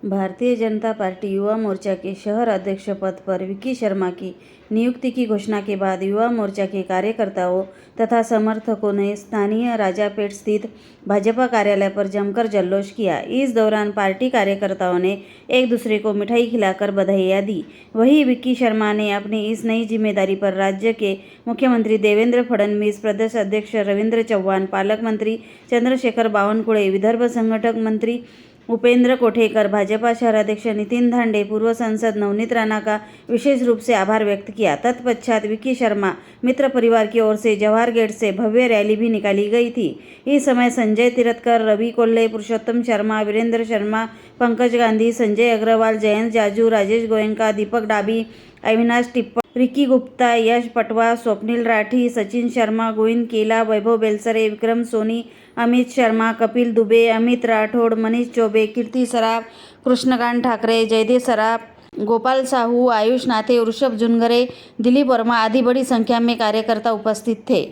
Bharatiya Janata party Yuva Morcha के शहर अध्यक्ष पद पर विक्की शर्मा की नियुक्ति की घोषणा के बाद युवा मोर्चा के कार्यकर्ताओं तथा समर्थकों ने स्थानीय राजापेट स्थित भाजपा कार्यालय पर जमकर जल्लोष किया। इस दौरान पार्टी कार्यकर्ताओं ने एक दूसरे को मिठाई खिलाकर बधाइयां दी। वहीं विक्की शर्मा ने अपनी इस नई जिम्मेदारी पर राज्य के मुख्यमंत्री देवेंद्र फडणवीस, प्रदेश अध्यक्ष रवींद्र चव्हाण, पालक मंत्री चंद्रशेखर बावनकुळे, विदर्भ संघटक मंत्री उपेंद्र कोठेकर, भाजपा शहराध्यक्ष नितिन धांडे, पूर्व सांसद नवनीत राणा का विशेष रूप से आभार व्यक्त किया। तत्पश्चात विक्की शर्मा मित्र परिवार की ओर से जवाहर गेट से भव्य रैली भी निकाली गई थी। इस समय संजय तिरथकर, रवि कोल्हे, पुरुषोत्तम शर्मा, वीरेंद्र शर्मा, पंकज गांधी, संजय अग्रवाल, जयंत जाजू, राजेश गोयंका, दीपक डाबी, अविनाश टिप्पा, रिकी गुप्ता, यश पटवा, स्वप्निल राठी, सचिन शर्मा, गोविंद केला, वैभव बेलसरे, विक्रम सोनी, अमित शर्मा, कपिल दुबे, अमित राठौड़, मनीष चौबे, कीर्ति सराफ, कृष्णकांत ठाकरे, जयदेव सराफ, गोपाल साहू, आयुष नाथे, ऋषभ जुनगरे, दिलीप वर्मा आदि बड़ी संख्या में कार्यकर्ता उपस्थित थे।